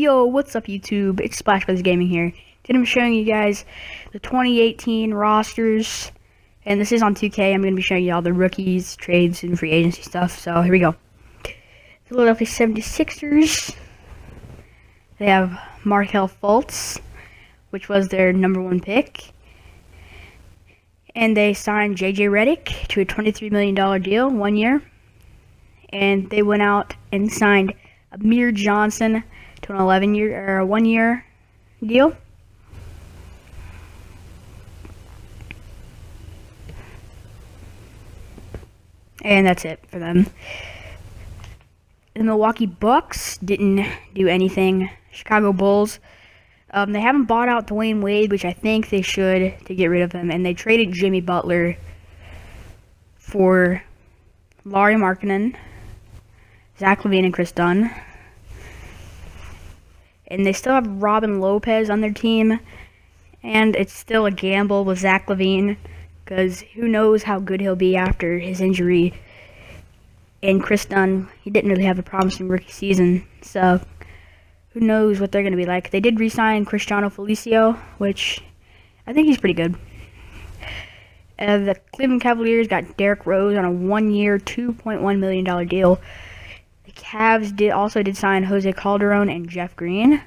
Yo, what's up YouTube? It's Splash Brothers Gaming here. Today I'm showing you guys the 2018 rosters, and this is on 2K. I'm going to be showing you all the rookies, trades, and free agency stuff. So here we go. Philadelphia 76ers. They have Markelle Fultz, which was their #1 pick. And they signed JJ Redick to a $23 million deal, 1 year. And they went out and signed Amir Johnson to an 1-year deal. And that's it for them. The Milwaukee Bucks didn't do anything. Chicago Bulls, they haven't bought out Dwayne Wade, which I think they should, to get rid of him. And they traded Jimmy Butler for Lauri Markkanen, Zach LaVine, and Chris Dunn. And they still have Robin Lopez on their team. And it's still a gamble with Zach LaVine, because who knows how good he'll be after his injury. And Chris Dunn, he didn't really have a promising rookie season, so who knows what they're going to be like. They did re-sign Cristiano Felicio, which I think he's pretty good. The Cleveland Cavaliers got Derrick Rose on a 1-year, $2.1 million deal. The Cavs also did sign Jose Calderon and Jeff Green.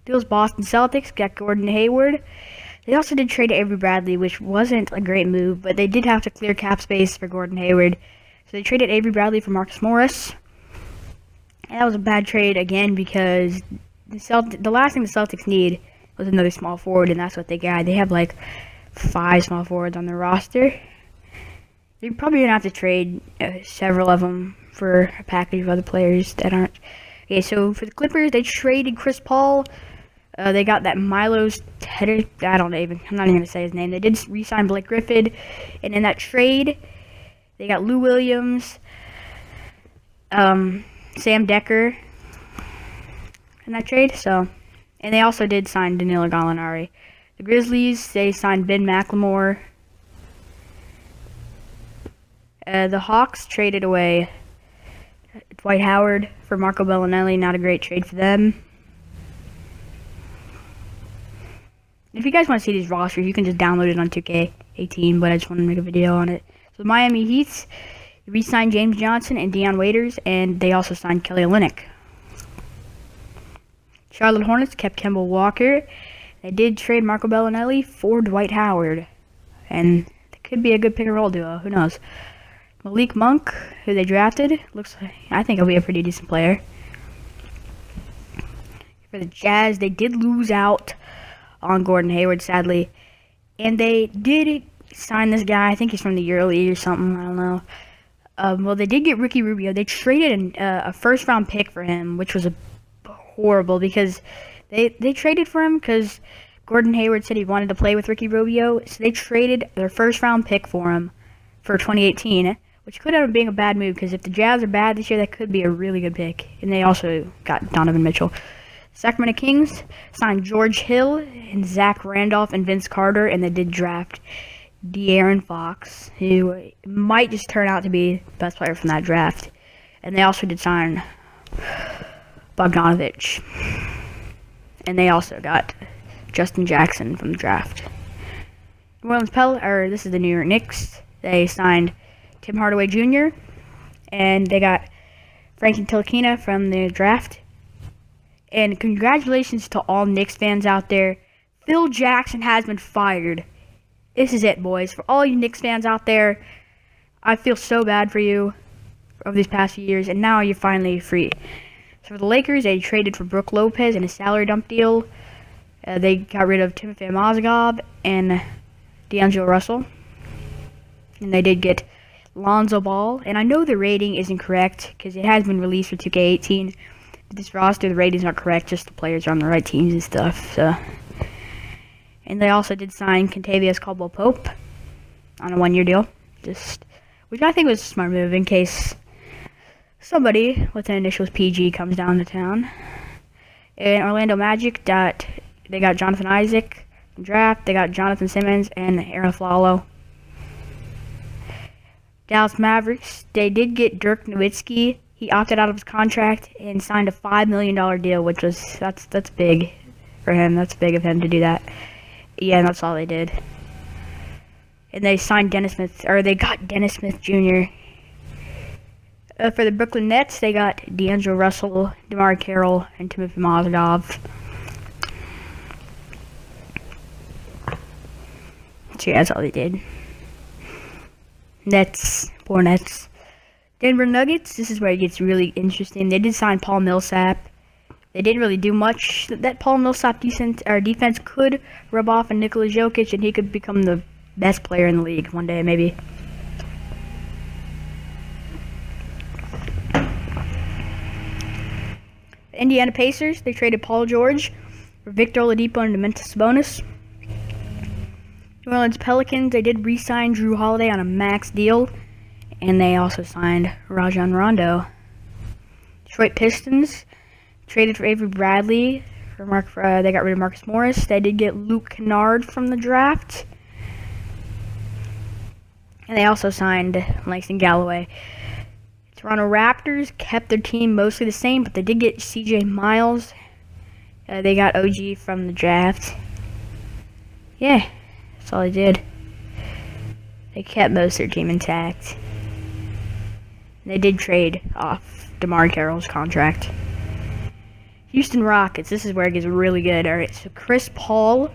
Those Boston Celtics got Gordon Hayward. They also did trade Avery Bradley, which wasn't a great move, but they did have to clear cap space for Gordon Hayward. So they traded Avery Bradley for Marcus Morris. And that was a bad trade again, because the last thing the Celtics need was another small forward, and that's what they got. They have like 5 small forwards on their roster. They're probably going to have to trade several of them for a package of other players that aren't. Okay, so for the Clippers, they traded Chris Paul. They got that Milos Teodosic. I'm not even going to say his name. They did re-sign Blake Griffin. And in that trade, they got Lou Williams, Sam Decker in that trade. And they also did sign Danilo Gallinari. The Grizzlies, they signed Ben McLemore. The Hawks traded away Dwight Howard for Marco Bellinelli. Not a great trade for them. If you guys want to see these rosters, you can just download it on 2K18, but I just want to make a video on it. So the Miami Heat re-signed James Johnson and Dion Waiters, and they also signed Kelly Olynyk. Charlotte Hornets kept Kemba Walker. They did trade Marco Bellinelli for Dwight Howard, and it could be a good pick-and-roll duo. Who knows? Malik Monk, who they drafted, I think he'll be a pretty decent player. For the Jazz, they did lose out on Gordon Hayward, sadly, and they did sign this guy. I think he's from the EuroLeague or something. I don't know. Well, they did get Ricky Rubio. They traded a first-round pick for him, which was horrible, because they traded for him because Gordon Hayward said he wanted to play with Ricky Rubio. So they traded their first-round pick for him for 2018, which could end up being a bad move, because if the Jazz are bad this year, that could be a really good pick. And they also got Donovan Mitchell. Sacramento Kings signed George Hill and Zach Randolph and Vince Carter, and they did draft De'Aaron Fox, who might just turn out to be the best player from that draft. And they also did sign Bogdanovich. And they also got Justin Jackson from the draft. This is the New York Knicks. They signed Tim Hardaway Jr. and they got Frankie Ntilikina from the draft. And congratulations to all Knicks fans out there. Phil Jackson has been fired. This is it, boys. For all you Knicks fans out there, I feel so bad for you over these past few years, and now you're finally free. So for the Lakers, they traded for Brook Lopez in a salary dump deal. They got rid of Timothy Mozgov and D'Angelo Russell. And they did get Lonzo Ball. And I know the rating isn't correct, because it has been released for 2K18. But this roster, the ratings aren't correct, just the players are on the right teams and stuff. And they also did sign Kentavious Caldwell-Pope on a 1-year deal, which I think was a smart move in case somebody with the initials PG comes down to town. And Orlando Magic, they got Jonathan Isaac from draft. They got Jonathan Simmons and Aaron Flalo. Dallas Mavericks, they did get Dirk Nowitzki He opted out of his contract and signed a $5 million deal, which was that's big for him. That's big of him to do that. Yeah, and that's all they did. And they signed they got Dennis Smith Jr. For the Brooklyn Nets, they got D'Angelo Russell, DeMar Carroll, and Timothy Mozgov. So yeah, that's all they did. Poor Nets. Denver Nuggets, this is where it gets really interesting. They did sign Paul Millsap. They didn't really do much. That Paul Millsap defense could rub off on Nikola Jokic, and he could become the best player in the league one day, maybe. The Indiana Pacers, they traded Paul George for Victor Oladipo and Domantas Sabonis. New Orleans Pelicans, they did re-sign Drew Holiday on a max deal, and they also signed Rajon Rondo. Detroit Pistons traded for Avery Bradley. They got rid of Marcus Morris. They did get Luke Kennard from the draft. And they also signed Langston Galloway. Toronto Raptors kept their team mostly the same, but they did get CJ Miles. They got OG from the draft. Yeah, that's all they did. They kept most of their team intact. And they did trade off DeMar Carroll's contract. Houston Rockets, this is where it gets really good. Alright, so Chris Paul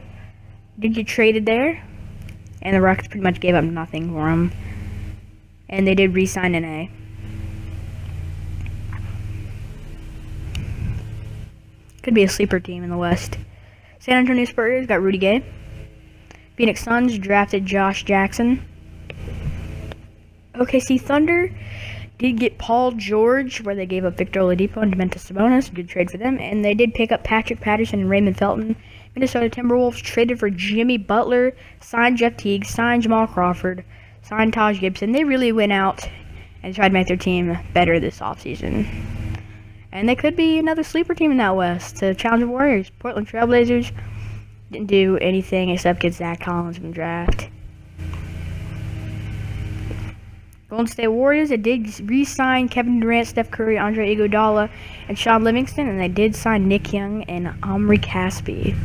did get traded there. And the Rockets pretty much gave up nothing for him. And they did re-sign NA. Could be a sleeper team in the West. San Antonio Spurs got Rudy Gay. Phoenix Suns drafted Josh Jackson. OKC Thunder did get Paul George, where they gave up Victor Oladipo and Domantas Sabonis. Good trade for them. And they did pick up Patrick Patterson and Raymond Felton. Minnesota Timberwolves traded for Jimmy Butler, signed Jeff Teague, signed Jamal Crawford, signed Taj Gibson. They really went out and tried to make their team better this offseason. And they could be another sleeper team in that West to challenge the Warriors. Portland Trailblazers didn't do anything except get Zach Collins from the draft. Golden State Warriors, they did re-sign Kevin Durant, Steph Curry, Andre Iguodala, and Sean Livingston, and they did sign Nick Young and Omri Caspi.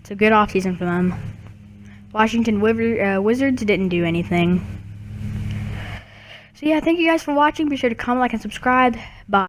It's a good offseason for them. Washington Wizards didn't do anything. So yeah, thank you guys for watching. Be sure to comment, like, and subscribe.